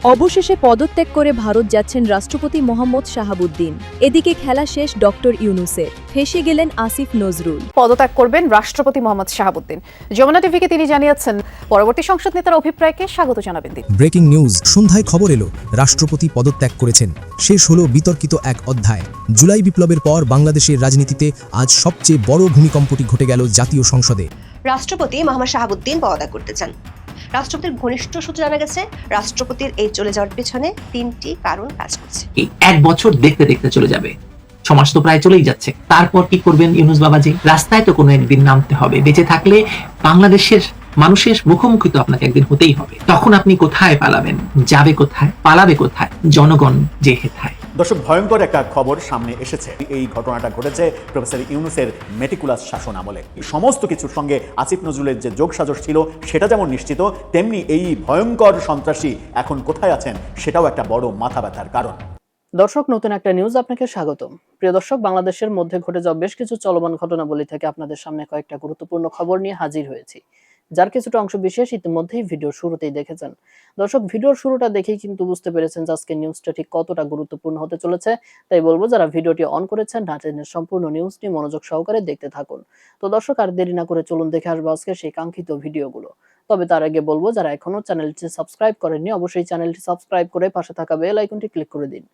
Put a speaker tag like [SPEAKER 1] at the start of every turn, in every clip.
[SPEAKER 1] অবশেষে পদত্যাগ করে ভারত যাচ্ছেন রাষ্ট্রপতি মোহাম্মদ শাহাবুদ্দিন। এদিকে খেলা শেষ ডক্টর ইউনূসের, ফেঁসে গেলেন আসিফ নজরুল।
[SPEAKER 2] পদত্যাগ করবেন রাষ্ট্রপতি মোহাম্মদ শাহাবুদ্দিন। যমুনা টিভিকে তিনি জানিয়েছেন, পরবর্তী সংসদ নেতার অভিপ্রায়কে স্বাগত জানাবেন তিনি।
[SPEAKER 3] ব্রেকিং নিউজ, সন্ধ্যায় খবর এলো রাষ্ট্রপতি পদত্যাগ করেছেন। শেষ হলো বিতর্কিত এক অধ্যায়। জুলাই বিপ্লবের পর বাংলাদেশের রাজনীতিতে আজ সবচেয়ে বড় ভূমিকম্পটি ঘটে গেল জাতীয় সংসদে।
[SPEAKER 4] রাষ্ট্রপতি মোহাম্মদ শাহাবুদ্দিন পদত্যাগ করতে চান। রাষ্ট্রপতির ঘনিষ্ঠ সূত্রে জানা গেছে, রাষ্ট্রপতির এই চলে যাওয়ার পেছনে 3টি কারণ কাজ করছে।
[SPEAKER 5] এই এক বছর দেখতে দেখতে চলে যাবে, সমাজ তো প্রায় চলেই যাচ্ছে। তারপর কি করবেন ইউনূস বাবাজি? রাস্তায় তো কোনো একদিন নামতে হবে। বেঁচে থাকলে বাংলাদেশের মানুষের মুখোমুখি তো আপনাকে একদিন হতেই হবে। তখন আপনি কোথায় পালাবেন? যাবে কোথায়? পালাবে কোথায়? জনগণ যে হেথায়।
[SPEAKER 6] দর্শক, ভয়ঙ্কর একটা খবর সামনে এসেছে। এই ঘটনাটা ঘটেছে প্রফেসর ইউনূসের মেটিকুলাস শাসন আমলে। সমস্ত কিছুর সঙ্গে আসিফ নজরুলের যে যোগসাজশ ছিল সেটা যেমন নিশ্চিত, তেমনি এই ভয়ঙ্কর সন্ত্রাসী এখন কোথায় আছেন সেটাও একটা বড় মাথা ব্যথার কারণ।
[SPEAKER 7] দর্শক, নতুন একটা নিউজ আপনাকে স্বাগতম। প্রিয় দর্শক, বাংলাদেশের মধ্যে ঘটে যাওয়া বেশ কিছু চলমান ঘটনাবলী থেকে আপনাদের সামনে কয়েকটা গুরুত্বপূর্ণ খবর নিয়ে হাজির হয়েছি, যার কিছুটা অংশ বিশেষ ইতিমধ্যেই ভিডিওর শুরুতেই দেখেছেন। দর্শক, ভিডিওর শুরুটা দেখেই কিন্তু বুঝতে পেরেছেন যে আজকের নিউজটা ঠিক কতটা গুরুত্বপূর্ণ হতে চলেছে। তাই বলবো, যারা ভিডিওটি অন করেছেন না টেনে সম্পূর্ণ নিউজটি মনোযোগ সহকারে দেখতে থাকুন। তো দর্শক, আর দেরি না করে চলুন দেখে আসবো আজকে সেই কাঙ্ক্ষিত ভিডিওগুলো। তবে তার আগে বলবো, যারা এখনো চ্যানেলটি সাবস্ক্রাইব করেননি অবশ্যই চ্যানেলটি সাবস্ক্রাইব করে পাশে থাকা বেল আইকনটি ক্লিক করে দিন।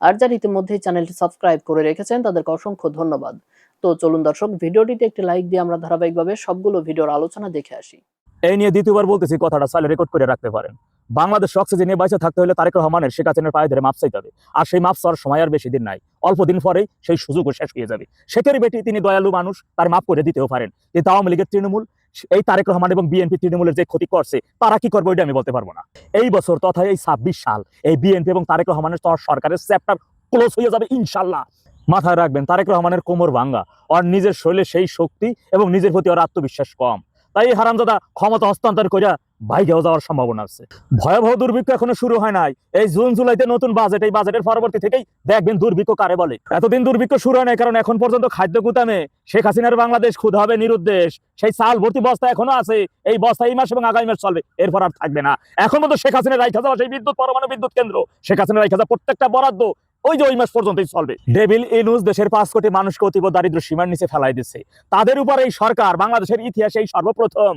[SPEAKER 7] আর যারা ইতিমধ্যেই চ্যানেলটি সাবস্ক্রাইব করে রেখেছেন তাদেরকে অসংখ্য ধন্যবাদ। তো চলুন দর্শক, ভিডিওটিতে একটি লাইক দিয়ে আমরা ধারাবাহিকভাবে সবগুলো ভিডিওর আলোচনা দেখে আসি।
[SPEAKER 8] এই নিয়ে দ্বিতীয়বার বলতেছি, কথাটা চাইলে রেকর্ড করে রাখতে পারেন। বাংলাদেশ অক্সিজেন নিয়ে বাইচে থাকতে হলে তারেক রহমানের শেখ হাসিনার পায়ে ধরে মাপ চাইতে হবে। আর সেই মাপ চাওয়ার সময় আর বেশি দিন নাই, অল্প দিন পরেই সেই সুযোগও শেষ হয়ে যাবে। শেখের বেটি, তিনি দয়ালু মানুষ, তার মাপ করে দিতেও পারেন। কিন্তু আওয়ামী লীগের তৃণমূল, এই তারেক রহমান এবং বিএনপি তৃণমূলের যে ক্ষতি করছে, তারা কি করবে ওইটা আমি বলতে পারবো না। এই বছর তথা এই 26 সাল এই বিএনপি এবং তারেক রহমানের সরকারের চ্যাপ্টার ক্লোজ হয়ে যাবে ইনশাল্লাহ। মাথায় রাখবেন, তারেক রহমানের কোমর ভাঙ্গা, আর নিজের শরীরে সেই শক্তি এবং নিজের প্রতি ওর আত্মবিশ্বাস কম। তাই হারামজাদা ক্ষমতা হস্তান্তর করে বাইরেও যাওয়ার সম্ভাবনা আছে। ভয়াবহ দুর্ভিক্ষ এখনো শুরু হয় নাই। এই জুন জুলাইতে নতুন বাজেট, এই বাজেটের পরবর্তী থেকেই দেখবেন দুর্ভিক্ষ কারে বলে। এতদিন দুর্ভিক্ষ শুরু হয় নাই কারণ এখন পর্যন্ত খাদ্য গুদামে শেখ হাসিনার বাংলাদেশ ক্ষুধা হবে নিরুদ্দেশ। সেই চাল ভর্তি বস্তা এখনো আছে। এই বস্তা এই মাস এবং আগামী মাস চলবে, এরপর আর থাকবে না। এখন মতো শেখ হাসিনার রাইখা যাওয়া সেই বিদ্যুৎ, পরমাণু বিদ্যুৎ কেন্দ্র, শেখ হাসিনার রাইখা যাওয়া প্রত্যেকটা বরাদ্দ ওই যে ওই মাস পর্যন্তই চলবে। ডেভিল ইউনূস দেশের 5 কোটি মানুষকে অতীব দারিদ্র সীমার নিচে ফেলাই দিচ্ছে। তাদের উপর এই সরকার বাংলাদেশের ইতিহাসে এই সর্বপ্রথম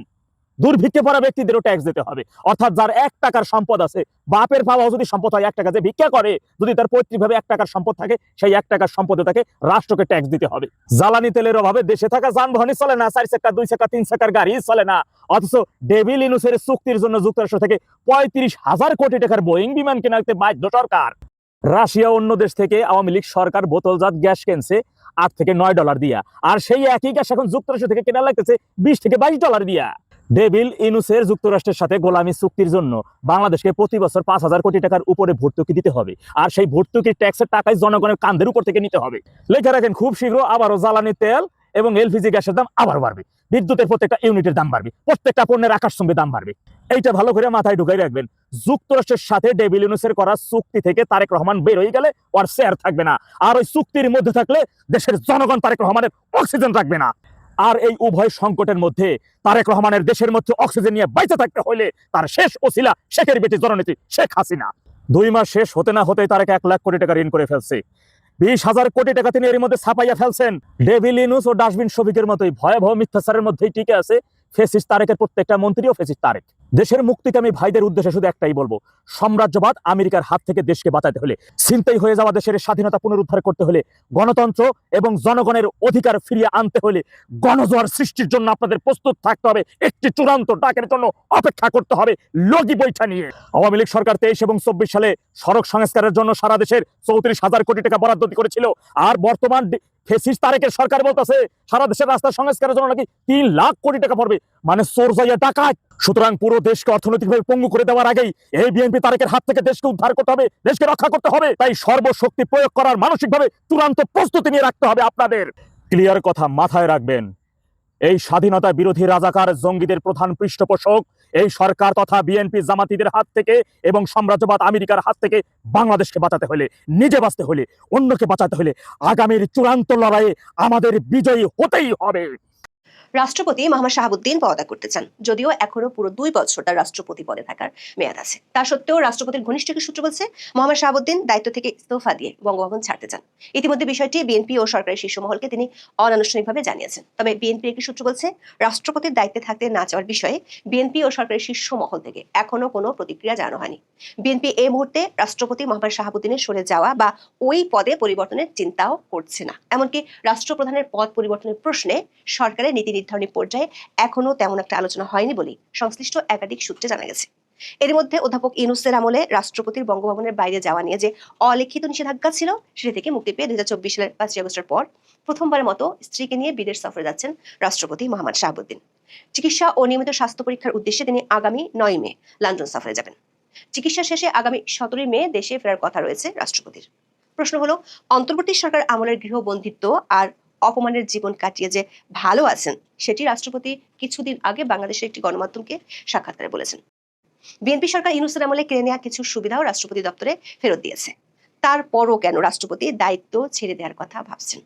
[SPEAKER 8] দুর্ভিক্ষে পড়া ব্যক্তিদেরও ট্যাক্স দিতে হবে। অর্থাৎ যার 1 টাকার সম্পদ আছে, বাপের পাওয়া যদি সম্পদ হয় 1 টাকা, যে ভিক্ষা করে যদি তার পৈতৃকভাবে 1 টাকার সম্পদ থাকে, সেই 1 টাকার সম্পদে তাকে রাষ্ট্রকে ট্যাক্স দিতে হবে। জ্বালানি তেলের অভাবে দেশে থাকা যানবাহনই চলে না, 4 চাকা 2 চাকা 3 চাকার গাড়ি চলে না। অথচ ডেভিল ইউনূসের চুক্তির জন্য যুক্তরাষ্ট্র থেকে 35,000 কোটি টাকার বোয়িং বিমান কেনাতে বাধ্য সরকার। রাশিয়া অন্য দেশ থেকে আওয়ামী লীগ সরকার বোতলজাত গ্যাস কিনছে $8 থেকে $9 দিয়া, আর সেই একই গ্যাস এখন যুক্তরাষ্ট্র থেকে কেনা লাগতেছে $20 থেকে $22 দিয়া। ডেভিল ইউনূসের যুক্তরাষ্ট্রের সাথে গোলামি চুক্তির জন্য বাংলাদেশকে প্রতি বছর 5,000 কোটি টাকার উপরে ভর্তুকি দিতে হবে। আর সেই ভর্তুকির ট্যাক্সের টাকায় জনগণের কাঁধের উপর থেকে নিতে হবে। লেখা রাখেন, খুব শীঘ্র আবারও জ্বালানি তেল এবং এলপিজি গ্যাসের দাম আবার বাড়বে। বিদ্যুতের প্রত্যেকটা ইউনিটের দাম বাড়বে। প্রত্যেকটা পণ্যের আকাশচুম্বী দাম বাড়বে। এইটা ভালো করে মাথায় ঢুকাই রাখবেন। যুক্তরাষ্ট্রের সাথে ডেভিল ইউনূসের করা চুক্তি থেকে তারেক রহমান বের হয়ে গেলে ওর শেয়ার থাকবে না। আর ওই চুক্তির মধ্যে থাকলে দেশের জনগণ তারেক রহমানের অক্সিজেন রাখবে না। আর এই উভয় সংকটের মধ্যে তারেক রহমানের দেশের মধ্যে অক্সিজেন নিয়ে বাইচে থাকতে হলে তার শেষ ওসিলা শেখের বেটি জননেত্রী শেখ হাসিনা। 2 মাস শেষ হতে না হতেই তারেক 1 লাখ কোটি টাকা ঋণ করে ফেলছে। 20,000 কোটি টাকা তিনি এর মধ্যে ছাপাইয়া ফেলছেন। ডেভিল ইউনূস ও ডাস্টবিন শফিকের মতোই ভয়াবহ মিথ্যাচারের মধ্যেই টিকে আছে ফেসিস্ট তারেকের প্রত্যেকটা মন্ত্রীও ফেসিস্ট তারেক। দেশের মুক্তিকামী ভাইদের উদ্দেশ্যে শুধু একটাই বলবো, সাম্রাজ্যবাদ আমেরিকার হাত থেকে দেশকে বাঁচাতে হলে, ছিনতাই হয়ে যাওয়া দেশের স্বাধীনতা পুনরুদ্ধার করতে হলে, গণতন্ত্র এবং জনগণের অধিকার ফিরিয়ে আনতে হলে গণজোয়ার সৃষ্টির জন্য আপনাদের প্রস্তুত থাকতে হবে। একটি চূড়ান্ত ডাকের জন্য অপেক্ষা করতে হবে লগি বৈঠা নিয়ে। আওয়ামী লীগ সরকার 23 এবং 24 সালে সড়ক সংস্কারের জন্য সারা দেশের 34,000 কোটি টাকা বরাদ্দ করেছিল। আর বর্তমান ফেসিস্ট তারেকের সরকার বলতেছে সারা দেশের রাস্তা সংস্কারের জন্য নাকি 3 লাখ কোটি টাকা পড়বে। মানে চোর যাইয়া ডাকাত। সুতরাং পুরো দেশকে অর্থনৈতিকভাবে পঙ্গু করে দেওয়ার আগেই এই বিএনপি তারেকের হাত থেকে দেশকে উদ্ধার করতে হবে, দেশকে রক্ষা করতে হবে। তাই সর্বশক্তি প্রয়োগ করার মানসিকভাবে চূড়ান্ত প্রস্তুতি নিয়ে রাখতে হবে আপনাদের। ক্লিয়ার কথা মাথায় রাখবেন, এই স্বাধীনতা বিরোধী রাজাকার জঙ্গিদের প্রধান পৃষ্ঠপোষক এই সরকার তথা বিএনপি জামাতিদের হাত থেকে এবং সাম্রাজ্যবাদ আমেরিকার হাত থেকে বাংলাদেশকে বাঁচাতে হলে, নিজে বাঁচতে হলে, অন্যকে বাঁচাতে হলে আগামীর চূড়ান্ত লড়াইয়ে আমাদের বিজয়ী হতেই হবে।
[SPEAKER 4] রাষ্ট্রপতি মোহাম্মদ শাহাবুদ্দিন পদত্যাগ করতে চান, যদিও এখনো পুরো 2 বছর তার রাষ্ট্রপতি পদে থাকার মেয়াদ আছে। তা সত্ত্বেও রাষ্ট্রপতির ঘনিষ্ঠ একটি সূত্র বলছে মোহাম্মদ শাহাবুদ্দিন দায়িত্ব থেকে ইস্তফা দিয়ে বঙ্গভবন ছাড়তে চান। ইতিমধ্যে বিষয়টি বিএনপি ও সরকারের শীর্ষ মহলকে তিনি অনানুষ্ঠানিকভাবে জানিয়েছেন। তবে বিএনপির একটি সূত্র বলছে রাষ্ট্রপতির দায়িত্বে থাকতে না চাওয়ার বিষয়ে বিএনপি ও সরকারের শীর্ষ মহল থেকে এখনো কোনো প্রতিক্রিয়া জানানো হয়নি। বিএনপি এই মুহূর্তে রাষ্ট্রপতি মোহাম্মদ শাহাবুদ্দিনের সরে যাওয়া বা ওই পদে পরিবর্তনের চিন্তাও করছে না। এমনকি রাষ্ট্রপ্রধানের পদ পরিবর্তনের প্রশ্নে সরকারের নীতি নির্ধারণী পর্যায়ে এখনো তেমন একটা আলোচনা হয়নি বলেই সংশ্লিষ্ট একাধিক সূত্রে জানা গেছে। এর মধ্যে অধ্যাপক ইউনূসের আমলে রাষ্ট্রপতির বঙ্গভবনের বাইরে যাওয়া নিয়ে যে অলিখিত নিষেধাজ্ঞা ছিল, সেটি থেকে মুক্তি পেয়ে 2024 সালের 5 আগস্টের পর প্রথমবারের মতো স্ত্রীকে নিয়ে বিদেশ সফরে যাচ্ছেন রাষ্ট্রপতি মোহাম্মদ শাহাবুদ্দিন। চিকিৎসা ও নিয়মিত স্বাস্থ্য পরীক্ষার উদ্দেশ্যে তিনি আগামী 9 মে লন্ডন সফরে যাবেন। চিকিৎসা শেষে আগামী 17 মে দেশে ফেরার কথা রয়েছে রাষ্ট্রপতির। প্রশ্ন হলো, অন্তর্বর্তী সরকার আমলের গৃহবন্দিত্ব আর অপমানের জীবন কাটিয়ে যে ভালো আছেন, সেটি রাষ্ট্রপতি কিছুদিন আগে বাংলাদেশের একটি গণমাধ্যমকে সাক্ষাৎকারে বলেছেন। বিএনপি সরকার ইউনূসের আমলে কেড়ে নেওয়া কিছু সুবিধাও রাষ্ট্রপতি দপ্তরে ফেরত দিয়েছে। তারপরও কেন রাষ্ট্রপতি দায়িত্ব ছেড়ে দেওয়ার কথা ভাবছেন?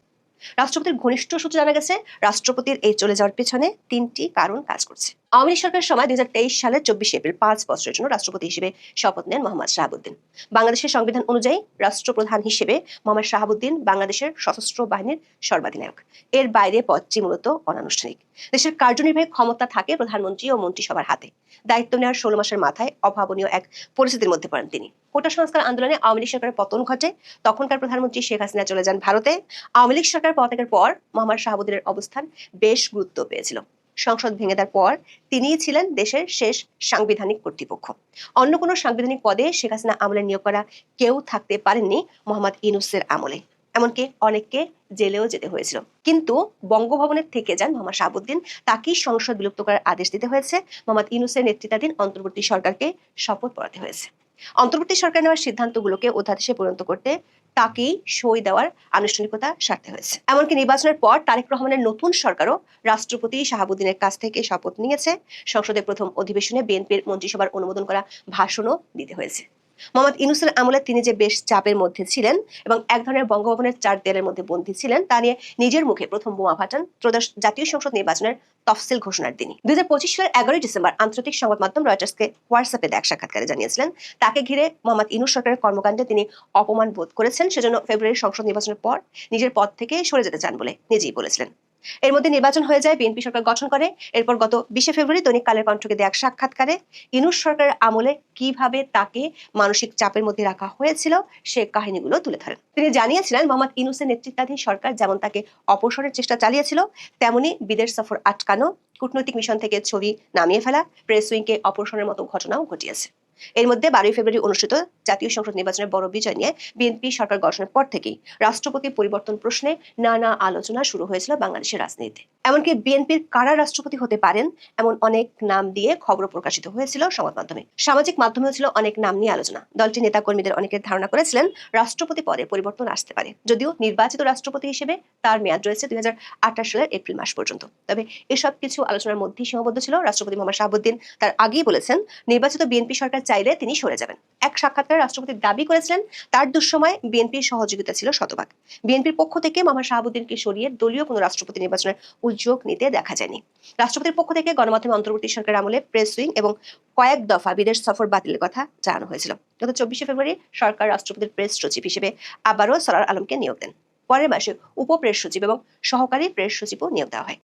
[SPEAKER 4] রাষ্ট্রপতির ঘনিষ্ঠ সূত্রে জানা গেছে, রাষ্ট্রপতির এই চলে যাওয়ার পেছনে 3টি কারণ কাজ করছে। আওয়ামী লীগ সরকারের সময় 2023 সালের 24 এপ্রিল 5 বছরের জন্য রাষ্ট্রপতি হিসেবে শপথ নেন মোহাম্মদ শাহাবুদ্দিন। বাংলাদেশের সংবিধান অনুযায়ী রাষ্ট্রপ্রধান হিসেবে মোহাম্মদ শাহাবুদ্দিন বাংলাদেশের সশস্ত্র বাহিনীর সর্বাধিনায়ক। এর বাইরে পদটি মূলত অনানুষ্ঠানিক। দেশের কার্যনির্বাহী ক্ষমতা থাকে প্রধানমন্ত্রী ও মন্ত্রিসভার হাতে। দায়িত্ব নেওয়ার 16 মাসের মাথায় অভাবনীয় এক পরিস্থিতির মধ্যে পড়েন তিনি। কোটা সংস্কার আন্দোলনে আওয়ামী লীগ সরকারের পতন ঘটে। তখনকার প্রধানমন্ত্রী শেখ হাসিনা চলে যান ভারতে। আওয়ামী লীগ সরকার পদত্যাগের পর মোহাম্মদ শাহাবুদ্দিনের অবস্থান বেশ গুরুত্ব পেয়েছিল। সংসদ ভেঙে দেওয়ার পর তিনিই ছিলেন দেশের শেষ সাংবিধানিক কর্তৃপক্ষ। অন্য কোনো সাংবিধানিক পদে শেখ হাসিনা আমলে নিয়োগ করা কেউ থাকতে পারেননি মোহাম্মদ ইউনূসের আমলে। এমনকি অনেককে জেলেও যেতে হয়েছিল। কিন্তু বঙ্গভবনের থেকে যান মোহাম্মদ শাহাবুদ্দিন। তাকেই সংসদ বিলুপ্ত করার আদেশ দিতে হয়েছে। মোহাম্মদ ইউনূসের নেতৃত্বাধীন অন্তর্বর্তী সরকারকে শপথ পড়াতে হয়েছে। অন্তর্বর্তী সরকার নেওয়ার সিদ্ধান্তগুলোকে অধ্যাদেশে পরিণত করতে তাকেই সই দেওয়ার আনুষ্ঠানিকতা সারতে হয়েছে। এমনকি নির্বাচনের পর তারেক রহমানের নতুন সরকারও রাষ্ট্রপতি শাহাবুদ্দিনের কাছ থেকে শপথ নিয়েছে। সংসদের প্রথম অধিবেশনে বিএনপির মন্ত্রিসভার অনুমোদন করা ভাষণও দিতে হয়েছে। মোহাম্মদ ইউনূসের আমলে তিনি যে বেশ চাপের মধ্যে ছিলেন এবং এক ধরনের বঙ্গভবনের 4 দেয়ালের মধ্যে বন্দী ছিলেন, তা নিয়ে নিজের মুখে প্রথম বোমা ফাটান ত্রয়োদশ জাতীয় সংসদ নির্বাচনের তফসিল ঘোষণার দিনই। 2025 সালের 11 ডিসেম্বর আন্তর্জাতিক সংবাদ মাধ্যম রয়টার্সকে হোয়াটসঅ্যাপে এক সাক্ষাৎকারে জানিয়েছিলেন, তাকে ঘিরে মোহাম্মদ ইউনূস সরকারের কর্মকাণ্ডে তিনি অপমান বোধ করেছেন, সেজন্য ফেব্রুয়ারির সংসদ নির্বাচনের পর নিজের পদ থেকে সরে যেতে চান বলে নিজেই বলেছিলেন। এর মধ্যে নির্বাচন হয়ে যায়, বিএনপি সরকার গঠন করে। এরপর গত 20 ফেব্রুয়ারি দৈনিক কালের কণ্ঠকে দেয়া এক সাক্ষাৎকারে ইউনূস সরকারের আমলে কিভাবে তাকে মানসিক চাপের মধ্যে রাখা হয়েছিল সে কাহিনীগুলো তুলে ধরেন। তিনি জানিয়েছিলেন, মোহাম্মদ ইউনূসের নেতৃত্বাধীন সরকার যেমন তাকে অপসারণের চেষ্টা চালিয়েছিল, তেমনি বিদেশ সফর আটকানো, কূটনৈতিক মিশন থেকে ছবি নামিয়ে ফেলা, প্রেস উইংকে অপসারণের মতো ঘটনাও ঘটিয়েছে। এর মধ্যে 12 ফেব্রুয়ারি অনুষ্ঠিত জাতীয় সংসদ নির্বাচনের বড় বিজয় নিয়ে বিএনপি সরকার গঠনের পর থেকেই রাষ্ট্রপতি পরিবর্তন প্রশ্নে নানা আলোচনা শুরু হয়েছিল বাংলাদেশের রাজনীতিতে। এমনকি বিএনপির কারা রাষ্ট্রপতি হতে পারেন এমন অনেক নাম দিয়ে খবর প্রকাশিত হয়েছিল সংবাদ মাধ্যমে। সামাজিক মাধ্যমেও ছিল অনেক নাম নিয়ে আলোচনা। দলটির নেতাকর্মীদের অনেকের ধারণা করেছিলেন রাষ্ট্রপতি পদে পরিবর্তন আসতে পারে, যদিও নির্বাচিত রাষ্ট্রপতি হিসেবে তার মেয়াদ রয়েছে 2028 সালের এপ্রিল মাস পর্যন্ত। তবে এসব কিছু আলোচনার মধ্যেই সীমাবদ্ধ ছিল। রাষ্ট্রপতি মোহাম্মদ শাহাবুদ্দিন তার আগেই বলেছেন, নির্বাচিত বিএনপি সরকার চাইলে তিনি সরে যাবেন। এক সাক্ষাৎকারে রাষ্ট্রপতি দাবি করেছিলেন, তার দুঃসময়ে বিএনপির সহযোগিতা ছিল শতভাগ। বিএনপির পক্ষ থেকে মোহাম্মদ শাহাবুদ্দিনকে সরিয়ে দলীয় কোনো রাষ্ট্রপতি নির্বাচনের উদ্যোগ নিতে দেখা যায়নি। রাষ্ট্রপতির পক্ষ থেকে গণমাধ্যমে অন্তর্বর্তী সরকার আমলে প্রেস উইং এবং কয়েক দফা বিদেশ সফর বাতিলের কথা জানানো হয়েছিল। গত 24 ফেব্রুয়ারি সরকার রাষ্ট্রপতির প্রেস সচিব হিসেবে আবারও সরার আলমকে নিয়োগ দেন। পরের মাসে উপ প্রেস সচিব এবং সহকারী প্রেস সচিবও নিয়োগ দেওয়া হয়।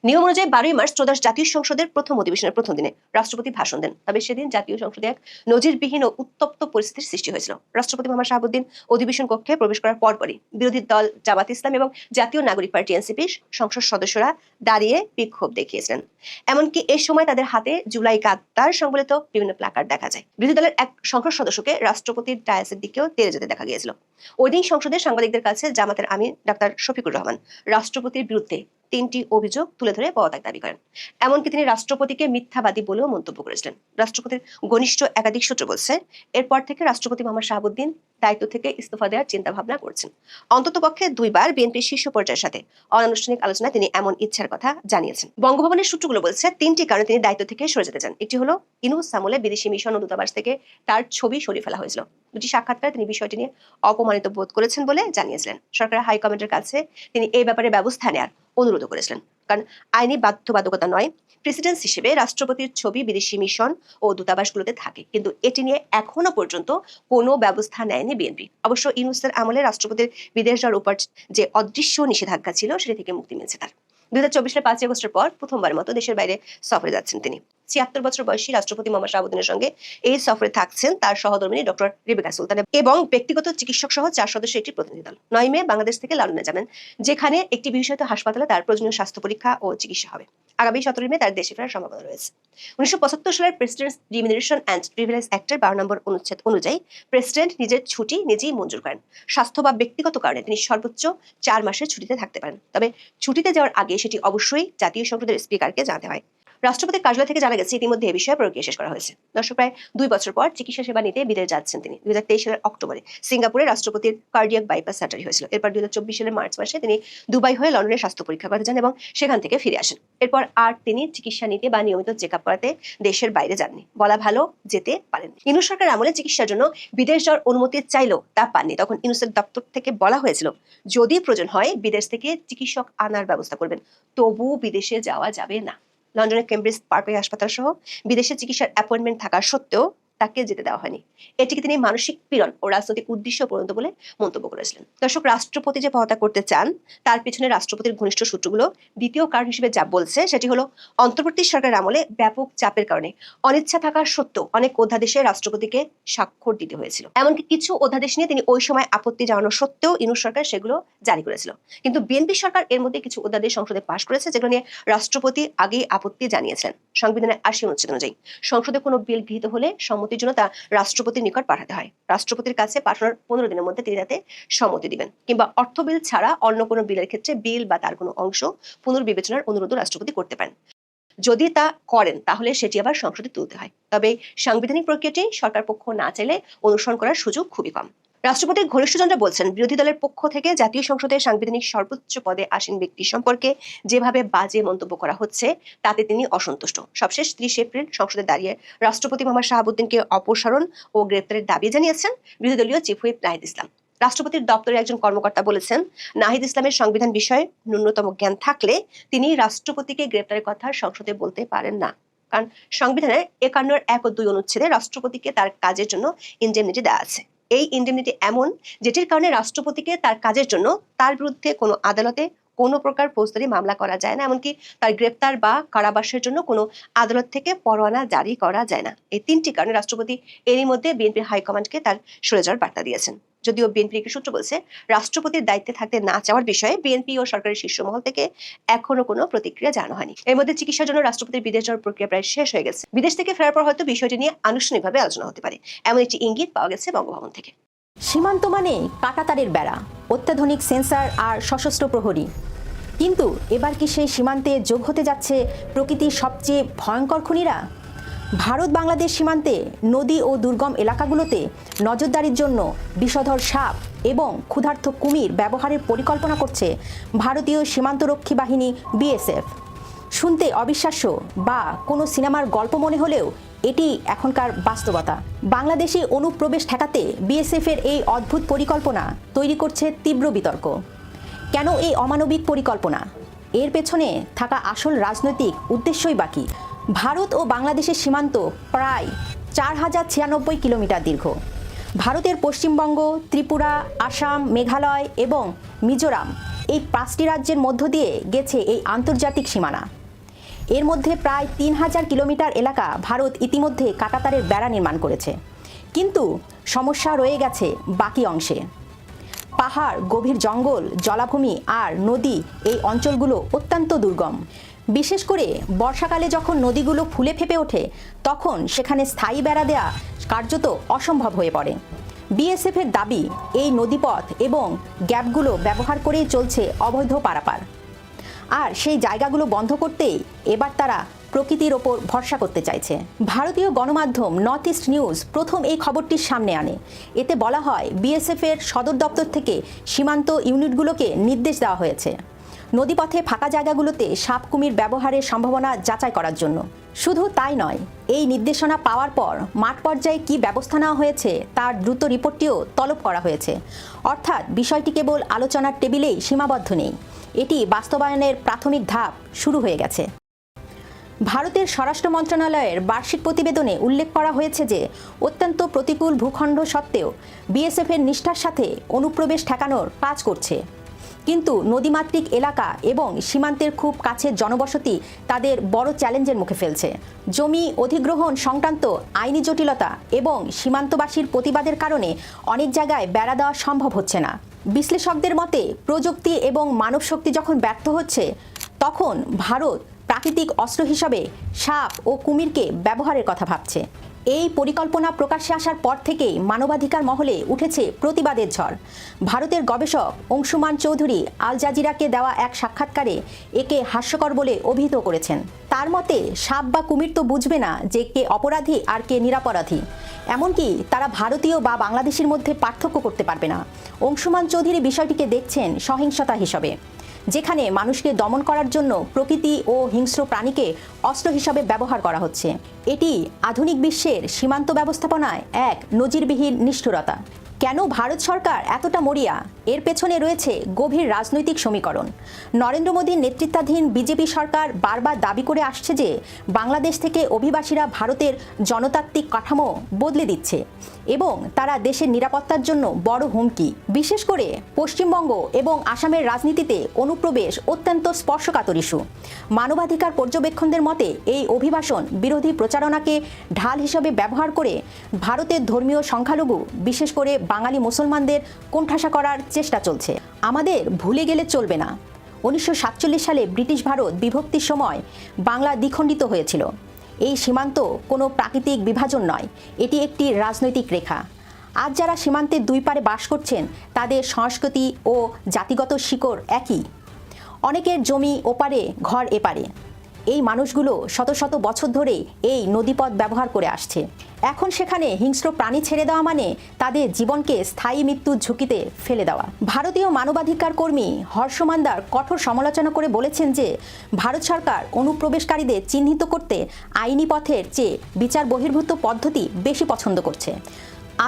[SPEAKER 4] নিয়ম অনুযায়ী 12 মার্চ ত্রয়োদশ জাতীয় সংসদের প্রথম অধিবেশনের প্রথম দিনে রাষ্ট্রপতি ভাষণ দেন। তবে সেদিন জাতীয় সংসদে এক নজিরবিহীন ও উত্তপ্ত পরিস্থিতির সৃষ্টি হয়েছিল। রাষ্ট্রপতি মোহাম্মদ শাহাবুদ্দিন অধিবেশন কক্ষে প্রবেশ করার পরপরই বিরোধী দল জামাত ইসলাম এবং জাতীয় নাগরিক পার্টি এনসিপি সংসদ সদস্যরা দাঁড়িয়ে বিক্ষোভ দেখিয়েছিলেন। এমনকি এ সময় তাদের হাতে জুলাই গাদ্দার সংবলিত বিভিন্ন প্ল্যাকার্ড দেখা যায়। বিরোধী দলের এক সংসদ সদস্যকে রাষ্ট্রপতির ডায়াসের দিকেও তেড়ে যেতে দেখা গিয়েছিল। ওই দিন সংসদে সাংবাদিকদের কাছে জামাতের আমির ডাক্তার শফিকুর রহমান রাষ্ট্রপতির বিরুদ্ধে 3টি অভিযোগ তুলে ধরে পদত্যাগ দাবি করেন। এমনকি তিনি রাষ্ট্রপতিকে মিথ্যাবাদী বলেও মন্তব্য করেছিলেন। রাষ্ট্রপতির ঘনিষ্ঠ একাধিক সূত্র বলছে, এরপর থেকে রাষ্ট্রপতি মোহাম্মদ শাহাবুদ্দিন দায়িত্ব থেকে ইস্তফা দেওয়ার চিন্তা ভাবনা করছেন। অন্ততপক্ষে 2 বার বিএনপির শীর্ষ পর্যায়ের সাথে অনানুষ্ঠানিক আলোচনায় তিনি এমন ইচ্ছার কথা জানিয়েছেন। বঙ্গভবনের সূত্রগুলো বলছে 3টি কারণে তিনি দায়িত্ব থেকে সরে যেতে চান। একটি হলো ইউনূস আমলে বিদেশি মিশন ও দূতাবাস থেকে তার ছবি সরিয়ে ফেলা হয়েছিল। 2টি সাক্ষাৎকারে তিনি বিষয়টি নিয়ে অপমানিত বোধ করেছেন বলে জানিয়েছিলেন। সরকারের হাইকমান্ডের কাছে তিনি এই ব্যাপারে ব্যবস্থা নেয়ার অনুরোধ করেছিলেন। কারণ আইনি বাধ্যবাধকতা নয়, প্রেসিডেন্ট হিসেবে রাষ্ট্রপতির ছবি বিদেশি মিশন ও দূতাবাসগুলোতে থাকে, কিন্তু এটি নিয়ে এখনো পর্যন্ত কোনো ব্যবস্থা নেয়নি বিএনপি। অবশ্য ইউনূসের আমলে রাষ্ট্রপতির বিদেশ যাওয়ার উপর যে অদৃশ্য নিষেধাজ্ঞা ছিল সেটি থেকে মুক্তি মিলছে তার। 2024 সালের 5 আগস্টের পর প্রথমবারের মতো দেশের বাইরে সফরে যাচ্ছেন তিনি। 76 বছর বয়সী রাষ্ট্রপতি মোহাম্মদ শাহাবুদ্দিনের সঙ্গে এই সফরে থাকছেন তার সহধর্মিণী ডক্টর রেবেকা সুলতান এবং ব্যক্তিগত চিকিৎসক সহ 4 সদস্যের একটি প্রতিনিধি দল 9 মে বাংলাদেশ থেকে লন্ডনে যাবেন, যেখানে একটি বিশেষায়িত হাসপাতালে তার প্রয়োজনীয় স্বাস্থ্য পরীক্ষা ও চিকিৎসা হবে। আগামী 17 মে তার দেশে ফেরার সম্ভাবনা রয়েছে। 1975 সালের প্রেসিডেন্টস রিমিনারেশন অ্যান্ড প্রিভিলেজ অ্যাক্টের 12 নম্বর অনুচ্ছেদ অনুযায়ী প্রেসিডেন্ট নিজের ছুটি নিজেই মঞ্জুর করেন। স্বাস্থ্য বা ব্যক্তিগত কারণে তিনি সর্বোচ্চ 4 মাসের ছুটিতে থাকতে পারেন, তবে ছুটিতে যাওয়ার আগে সেটি অবশ্যই জাতীয় সংসদের স্পিকারকে জানাতে হয়। রাষ্ট্রপতির কার্যালয় থেকে জানা গেছে ইতিমধ্যে এ বিষয়ে প্রক্রিয়া শেষ করা হয়েছে। দর্শক, প্রায় 2 বছর পর চিকিৎসা সেবা নিতে বিদেশ যাচ্ছেন তিনি। 2023 সালের অক্টোবরে সিঙ্গাপুরে রাষ্ট্রপতির কার্ডিয়াক বাইপাস সার্জারি হয়েছিল। এরপর 2024 সালের মার্চ মাসে তিনি দুবাই হয়ে লন্ডনে স্বাস্থ্য পরীক্ষা করাতে যান এবং সেখান থেকে ফিরে আসেন। এরপর আর তিনি চিকিৎসা নিতে বা নিয়মিত চেক আপ করাতে দেশের বাইরে যাননি। বলা ভালো, যেতে পারেন। ইউনূস সরকার আমলে চিকিৎসার জন্য বিদেশ যাওয়ার অনুমতি চাইলেও তা পাননি। তখন ইউনূসের দপ্তর থেকে বলা হয়েছিল যদি প্রয়োজন হয় বিদেশ থেকে চিকিৎসক আনার ব্যবস্থা করবেন, তবু বিদেশে যাওয়া যাবে না। লন্ডনের কেমব্রিজ পার্কওয়ে হাসপাতাল সহ বিদেশে চিকিৎসার অ্যাপয়েন্টমেন্ট থাকা সত্ত্বেও তাকে যেতে দেওয়া হয়নি। এটিকে তিনি মানসিক পীড়ন ও রাজনৈতিক উদ্দেশ্য পরিণত বলে মন্তব্য করেছিলেন। দর্শক, রাষ্ট্রপতি যে পদত্যাগ করতে চান তার পিছনে রাষ্ট্রপতির ঘনিষ্ঠ সূত্রগুলো দ্বিতীয় কারণ হিসেবে যা বলছে সেটি হলো অন্তর্বর্তী সরকারের আমলে ব্যাপক চাপের কারণে অনিচ্ছা থাকা সত্ত্বেও অনেক অধ্যাদেশে রাষ্ট্রপতিকে স্বাক্ষর দিতে হয়েছিল। এমনকি কিছু অধ্যাদেশ নিয়ে তিনি ওই সময় আপত্তি জানানো সত্ত্বেও ইউনূস সরকার সেগুলো জারি করেছিল। কিন্তু বিএনপি সরকার এর মধ্যে কিছু অধ্যাদেশ সংসদে পাশ করেছে যেগুলো নিয়ে রাষ্ট্রপতি আগেই আপত্তি জানিয়েছেন। সংবিধানের 80 অনুচ্ছেদ অনুযায়ী সংসদে কোনো বিল গৃহীত হলে সম্মতির জন্য তা রাষ্ট্রপতির নিকট পাঠাতে হয়। রাষ্ট্রপতির কাছে পাঠানোর 15 দিনের মধ্যে তিনি তাতে সম্মতি দিবেন, কিংবা অর্থ বিল ছাড়া অন্য কোনো বিলের ক্ষেত্রে বিল বা তার কোনো অংশ পুনর্বিবেচনার অনুরোধ রাষ্ট্রপতি করতে পারেন। যদি তা করেন তাহলে সেটি আবার সংসদে তুলতে হয়। তবে সাংবিধানিক প্রক্রিয়াটি সরকার পক্ষ না চাইলে অনুসরণ করার সুযোগ খুবই কম। রাষ্ট্রপতির ঘনিষ্ঠজনরা বলছেন বিরোধী দলের পক্ষ থেকে জাতীয় সংসদে সাংবিধানিক সর্বোচ্চ পদে আসীন ব্যক্তি সম্পর্কে যেভাবে বাজে মন্তব্য করা হচ্ছে তাতে তিনি অসন্তুষ্ট। সবশেষ 30 এপ্রিল সংসদে দাঁড়িয়ে রাষ্ট্রপতি মোহাম্মদ শাহাবুদ্দিনকে অপসারণ ও গ্রেপ্তারের দাবি জানিয়েছেন বিরোধী দলীয় চিফ হুইপ নাহিদ ইসলাম। রাষ্ট্রপতির দপ্তরের একজন কর্মকর্তা বলেছেন নাহিদ ইসলামের সংবিধান বিষয়ে ন্যূনতম জ্ঞান থাকলে তিনি রাষ্ট্রপতিকে গ্রেপ্তারের কথা সংসদে বলতে পারেন না। কারণ সংবিধানের 51 1 ও 2 অনুচ্ছেদে রাষ্ট্রপতিকে তার কাজের জন্য ইনডেমনিটি দেওয়া আছে। এই ইনডেমনিটি এমন যেটির কারণে রাষ্ট্রপতিকে তার কাজের জন্য তার বিরুদ্ধে কোনো আদালতে কোনো প্রকার ফৌজদারি মামলা করা যায় না, এমনকি তার গ্রেপ্তার বা কারাবাসের জন্য কোনো আদালত থেকে পরোয়ানা জারি করা যায় না। এই 3টি কারণে রাষ্ট্রপতি এরই মধ্যে বিএনপির হাইকমান্ডকে তার সরে যাওয়ার বার্তা দিয়েছেন। যদিও বিএনপির একটি সূত্র বলছে রাষ্ট্রপতির দায়িত্বে থাকতে না চাওয়ার বিষয়ে বিএনপি ও সরকারের শীর্ষ মহল থেকে এখনো কোনো প্রতিক্রিয়া জানানো হয়নি। এর মধ্যে চিকিৎসার জন্য রাষ্ট্রপতির বিদেশ যাওয়ার প্রক্রিয়া প্রায় শেষ হয়ে গেছে। বিদেশ থেকে ফেরার পর হয়তো বিষয়টি নিয়ে আনুষ্ঠানিকভাবে আলোচনা হতে পারে, এমন একটি ইঙ্গিত পাওয়া গেছে বঙ্গভবন থেকে।
[SPEAKER 9] সীমান্ত মানে কাঁটাতারের বেড়া, অত্যাধুনিক সেন্সর আর সশস্ত্র প্রহরী। কিন্তু এবার কি সেই সীমান্তে যোগ হতে যাচ্ছে প্রকৃতির সবচেয়ে ভয়ঙ্কর খুনিরা? ভারত বাংলাদেশ সীমান্তে নদী ও দুর্গম এলাকাগুলোতে নজরদারির জন্য বিষধর সাপ এবং ক্ষুধার্ত কুমির ব্যবহারের পরিকল্পনা করছে ভারতীয় সীমান্তরক্ষী বাহিনী বিএসএফ। শুনতে অবিশ্বাস্য বা কোনো সিনেমার গল্প মনে হলেও এটি এখনকার বাস্তবতা। বাংলাদেশি অনুপ্রবেশ ঠেকাতে বিএসএফের এই অদ্ভুত পরিকল্পনা তৈরি করছে তীব্র বিতর্ক। কেন এই অমানবিক পরিকল্পনা? এর পেছনে থাকা আসল রাজনৈতিক উদ্দেশ্যই বাকি। ভারত ও বাংলাদেশের সীমান্ত প্রায় 4096 কিলোমিটার দীর্ঘ। ভারতের পশ্চিমবঙ্গ, ত্রিপুরা, আসাম, মেঘালয় এবং মিজোরাম এই 5টি রাজ্যের মধ্য দিয়ে গেছে এই আন্তর্জাতিক সীমানা। এর মধ্যে প্রায় 3000 কিলোমিটার এলাকা ভারত ইতিমধ্যে কাঁটাতারের বেড়া নির্মাণ করেছে, কিন্তু সমস্যা রয়ে গেছে বাকি অংশে। পাহাড়, গভীর জঙ্গল, জলাভূমি আর নদী এই অঞ্চলগুলো অত্যন্ত দুর্গম। বিশেষ করে বর্ষাকালে যখন নদীগুলো ফুলে ফেঁপে ওঠে তখন সেখানে স্থায়ী বেড়া দেওয়া কার্যত অসম্ভব হয়ে পড়ে। বিএসএফের দাবি এই নদীপথ এবং গ্যাপগুলো ব্যবহার করেই চলছে অবৈধ পারাপার। আর সেই জায়গাগুলো বন্ধ করতেই এবার তারা প্রকৃতির ওপর ভরসা করতে চাইছে। ভারতীয় গণমাধ্যম নর্থ ইস্ট নিউজ প্রথম এই খবরটির সামনে আনে। এতে বলা হয় বিএসএফের সদর দপ্তর থেকে সীমান্ত ইউনিটগুলোকে নির্দেশ দেওয়া হয়েছে নদীপথে ফাঁকা জায়গাগুলোতে সাপ কুমির ব্যবহারের সম্ভাবনা যাচাই করার জন্য। শুধু তাই নয়, এই নির্দেশনা পাওয়ার পর মাঠ পর্যায়ে কী ব্যবস্থা নেওয়া হয়েছে তার দ্রুত রিপোর্টটিও তলব করা হয়েছে। অর্থাৎ বিষয়টি কেবল আলোচনার টেবিলেই সীমাবদ্ধ নেই, এটি বাস্তবায়নের প্রাথমিক ধাপ শুরু হয়ে গেছে। ভারতের স্বরাষ্ট্র মন্ত্রণালয়ের বার্ষিক প্রতিবেদনে উল্লেখ করা হয়েছে যে অত্যন্ত প্রতিকূল ভূখণ্ড সত্ত্বেও বিএসএফ এর নিষ্ঠার সাথে অনুপ্রবেশ ঠেকানোর কাজ করছে। কিন্তু নদীমাতৃক এলাকা এবং সীমান্তের খুব কাছের জনবসতি তাদের বড় চ্যালেঞ্জের মুখে ফেলছে। জমি অধিগ্রহণ সংক্রান্ত আইনি জটিলতা এবং সীমান্তবাসীর প্রতিবাদের কারণে অনেক জায়গায় বেড়া দেওয়া সম্ভব হচ্ছে না। বিশ্লেষকদের মতে প্রযুক্তি এবং মানবশক্তি যখন ব্যর্থ হচ্ছে, তখন ভারত প্রাকৃতিক অস্ত্র হিসাবে সাপ ও কুমিরকে ব্যবহারের কথা ভাবছে। এই পরিকল্পনা প্রকাশ্যে আসার পর থেকেই মানবাধিকার মহলে উঠেছে প্রতিবাদের ঝড়। ভারতের গবেষক অংশুমান চৌধুরী আল জাজিরাকে দেওয়া এক সাক্ষাৎকারে একে হাস্যকর বলে অভিহিত করেছেন। তার মতে সাপ বা কুমির তো বুঝবে না যে কে অপরাধী আর কে নিরাপরাধী, এমনকি তারা ভারতীয় বা বাংলাদেশের মধ্যে পার্থক্য করতে পারবে না। অংশুমান চৌধুরী বিষয়টিকে দেখছেন সহিংসতা হিসাবে, যেখানে মানুষকে দমন করার জন্য প্রকৃতি ও হিংস্র প্রাণীকে অস্ত্র হিসাবে ব্যবহার করা হচ্ছে। এটি আধুনিক বিশ্বের সীমান্ত ব্যবস্থাপনায় এক নজিরবিহীন নিষ্ঠুরতা। কেন ভারত সরকার এতটা মরিয়া? এর পেছনে রয়েছে গভীর রাজনৈতিক সমীকরণ। নরেন্দ্র মোদীর নেতৃত্বাধীন বিজেপি সরকার বারবার দাবি করে আসছে যে বাংলাদেশ থেকে অভিবাসীরা ভারতের জনতাত্ত্বিক কাঠামো বদলে দিচ্ছে এবং তারা দেশের নিরাপত্তার জন্য বড় হুমকি। বিশেষ করে পশ্চিমবঙ্গ এবং আসামের রাজনীতিতে অনুপ্রবেশ অত্যন্ত স্পর্শকাতর ইস্যু। মানবাধিকার পর্যবেক্ষকদের মতে এই অভিবাসন বিরোধী প্রচারণাকে ঢাল হিসেবে ব্যবহার করে ভারতের ধর্মীয় সংখ্যালঘু, বিশেষ করে বাঙালি মুসলমানদের কোণঠাসা করার চেষ্টা চলছে। আমাদের ভুলে গেলে চলবে না, 1947 সালে ব্রিটিশ ভারত বিভক্তির সময় বাংলা দ্বিখণ্ডিত হয়েছিল। এই সীমান্ত কোনো প্রাকৃতিক বিভাজন নয়, এটি একটি রাজনৈতিক রেখা। আজ যারা সীমান্তের দুই পারে বাস করছেন তাদের সংস্কৃতি ও জাতিগত শিকড় একই। অনেকের জমি ওপারে, ঘর এপারে। এই মানুষগুলো শত শত বছর ধরে এই নদীপথ ব্যবহার করে আসছে। এখন সেখানে হিংস্র প্রাণী ছেড়ে দেওয়া মানে তাদের জীবনকে স্থায়ী মৃত্যুর ঝুঁকিতে ফেলে দেওয়া। ভারতীয় মানবাধিকার কর্মী হর্ষ মান্দার কঠোর সমালোচনা করে বলেছেন যে ভারত সরকার অনুপ্রবেশকারীদের চিহ্নিত করতে আইনি পথের চেয়ে বিচার বহির্ভূত পদ্ধতি বেশি পছন্দ করছে।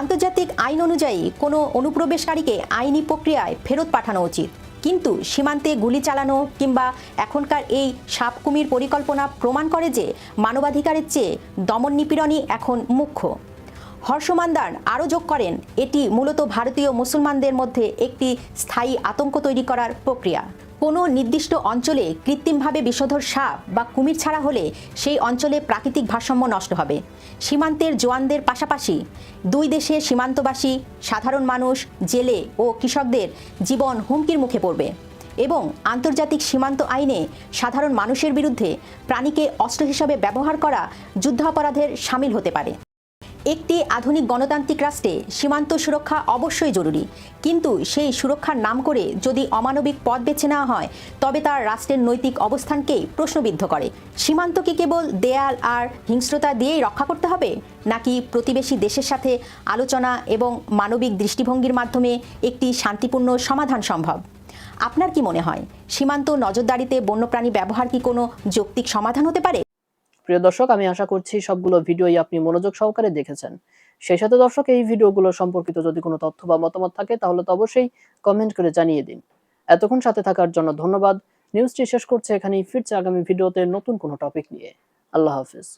[SPEAKER 9] আন্তর্জাতিক আইন অনুযায়ী কোনো অনুপ্রবেশকারীকে আইনি প্রক্রিয়ায় ফেরত পাঠানো উচিত, কিন্তু সীমান্তে গুলি চালানো কিংবা এখনকার এই সাপ কুমির পরিকল্পনা প্রমাণ করে যে মানবাধিকারের চেয়ে দমন নিপীড়নই এখন মুখ্য। হর্ষমান্দার আরও যোগ করেন, এটি মূলত ভারতীয় মুসলমানদের মধ্যে একটি স্থায়ী আতঙ্ক তৈরি করার প্রক্রিয়া। কোনো নির্দিষ্ট অঞ্চলে কৃত্রিমভাবে বিষধর সাপ বা কুমির ছাড়া হলে সেই অঞ্চলে প্রাকৃতিক ভারসাম্য নষ্ট হবে। সীমান্তের জওয়ানদের পাশাপাশি দুই দেশের সীমান্তবাসী, সাধারণ মানুষ, জেলে ও কৃষকদের জীবন হুমকির মুখে পড়বে এবং আন্তর্জাতিক সীমান্ত আইনে সাধারণ মানুষের বিরুদ্ধে প্রাণীকে অস্ত্র হিসাবে ব্যবহার করা যুদ্ধাপরাধের শামিল হতে পারে। একটি আধুনিক গণতান্ত্রিক রাষ্ট্রে সীমান্ত সুরক্ষা অবশ্যই জরুরি, কিন্তু সেই সুরক্ষার নাম করে যদি অমানবিক পথ বেছে নেওয়া হয় তবে তার রাষ্ট্রের নৈতিক অবস্থানকেই প্রশ্নবিদ্ধ করে। সীমান্তকে কেবল দেয়াল আর হিংস্রতা দিয়েই রক্ষা করতে হবে, নাকি প্রতিবেশী দেশের সাথে আলোচনা এবং মানবিক দৃষ্টিভঙ্গির মাধ্যমে একটি শান্তিপূর্ণ সমাধান সম্ভব? আপনার কি মনে হয়, সীমান্ত নজরদারিতে বন্যপ্রাণী ব্যবহার কি কোনো যৌক্তিক সমাধান হতে পারে?
[SPEAKER 7] প্রিয় দর্শক, আমি আশা করছি সবগুলো ভিডিওই আপনি মনোযোগ সহকারে দেখেছেন। সেই সাথে দর্শক, এই ভিডিওগুলো সম্পর্কিত যদি কোনো তথ্য বা মতামত থাকে তাহলে তো অবশ্যই কমেন্ট করে জানিয়ে দিন। এতক্ষণ সাথে থাকার জন্য ধন্যবাদ। নিউজটি শেষ করছে এখানেই, ফিরছে আগামী ভিডিওতে নতুন কোনো টপিক নিয়ে। আল্লাহ হাফেজ।